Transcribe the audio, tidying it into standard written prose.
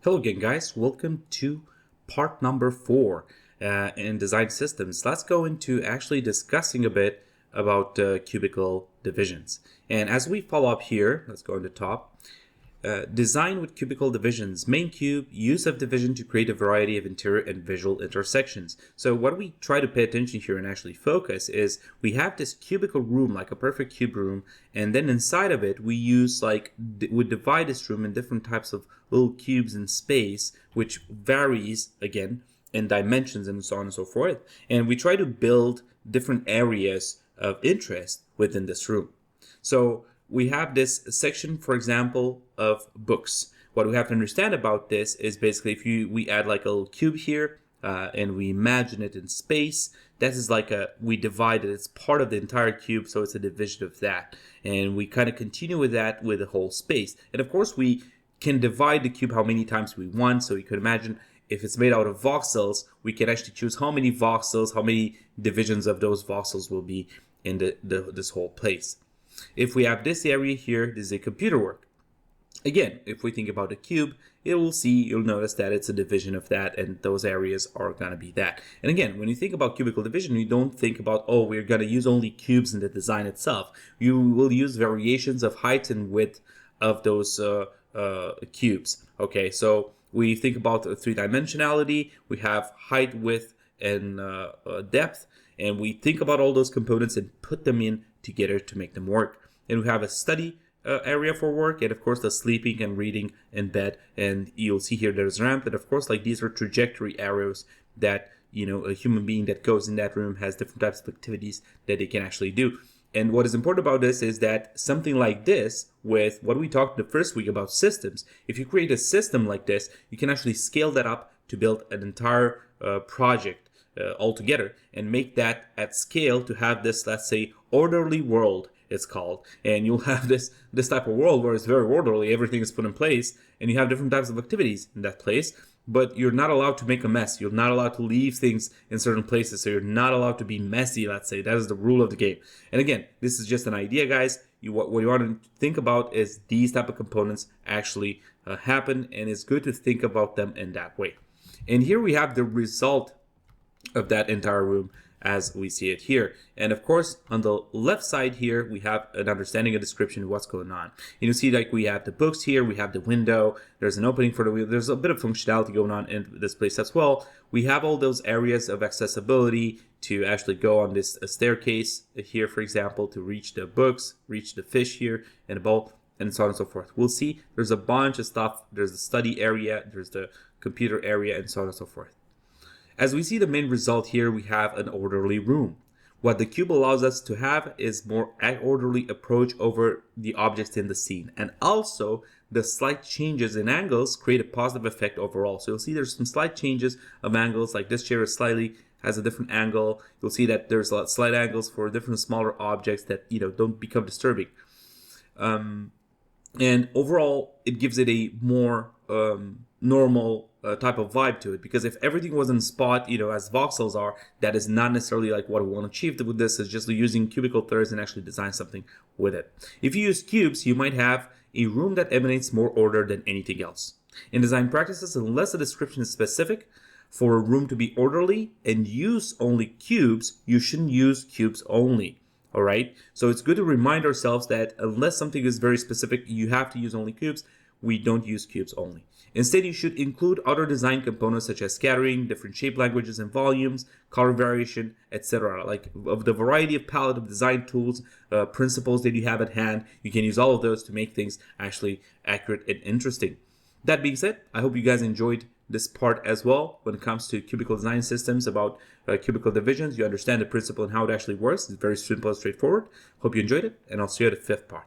Hello again, guys. Welcome to part number 4 in design systems. Let's go into actually discussing a bit about cubical divisions. And as we follow up here, let's go on the top. Design with cubical divisions. Main cube, use of division to create a variety of interior and visual intersections. So what we try to pay attention here and actually focus is we have this cubical room, like a perfect cube room, and then inside of it we use we divide this room in different types of little cubes in space, which varies again in dimensions and so on and so forth. And we try to build different areas of interest within this room. So we have this section, for example, of books. What we have to understand about this is basically if we add like a little cube here and we imagine it in space, that is like we divide it. It's part of the entire cube, so it's a division of that. And we kind of continue with that with the whole space. And of course, we can divide the cube how many times we want. So you could imagine if it's made out of voxels, we can actually choose how many voxels, how many divisions of those voxels will be in this whole place. If we have this area here, this is a computer work. Again, if we think about a cube, you'll notice that it's a division of that, and those areas are going to be that. And again, when you think about cubical division, you don't think about, oh, we're going to use only cubes in the design itself. You will use variations of height and width of those cubes. Okay, so we think about three-dimensionality. We have height, width, and depth, and we think about all those components and put them in together to make them work. And we have a study area for work, and of course the sleeping and reading in bed. And you'll see here there's a ramp, and of course these are trajectory arrows that a human being that goes in that room has different types of activities that they can actually do. And what is important about this is that something like this, with what we talked the first week about systems, if you create a system like this, you can actually scale that up to build an entire project altogether and make that at scale to have this, let's say, orderly world, it's called. And you'll have this type of world where it's very orderly, everything is put in place, and you have different types of activities in that place, but you're not allowed to make a mess. You're not allowed to leave things in certain places, so you're not allowed to be messy, let's say. That is the rule of the game. And again, this is just an idea, guys. What you want to think about is these type of components actually happen, and it's good to think about them in that way. And here we have the result of that entire room as we see it here. And of course, on the left side here, we have an understanding, a description of what's going on. You see, like, we have the books here, we have the window, there's an opening for the window, there's a bit of functionality going on in this place as well. We have all those areas of accessibility to actually go on this staircase here, for example, to reach the books, reach the fish here, and a bowl, and so on and so forth. We'll see there's a bunch of stuff. There's the study area, there's the computer area, and so on and so forth. As we see the main result here, we have an orderly room. What the cube allows us to have is more orderly approach over the objects in the scene. And also, the slight changes in angles create a positive effect overall. So you'll see there's some slight changes of angles, like this chair has a different angle. You'll see that there's slight angles for different smaller objects that don't become disturbing. And overall, it gives it a more normal type of vibe to it, because if everything was in spot, as voxels are, that is not necessarily like what we want to achieve with this. Is just using cubical thirds and actually design something with it. If you use cubes, you might have a room that emanates more order than anything else. In design practices, unless the description is specific for a room to be orderly and use only cubes, you shouldn't use cubes only. All right, so it's good to remind ourselves that unless something is very specific, you have to use only cubes. We don't use cubes only. Instead, you should include other design components such as scattering, different shape languages and volumes, color variation, etc. Like of the variety of palette of design tools, principles that you have at hand, you can use all of those to make things actually accurate and interesting. That being said, I hope you guys enjoyed this part as well. When it comes to cubical design systems about cubical divisions, you understand the principle and how it actually works. It's very simple and straightforward. Hope you enjoyed it, and I'll see you at the 5th part.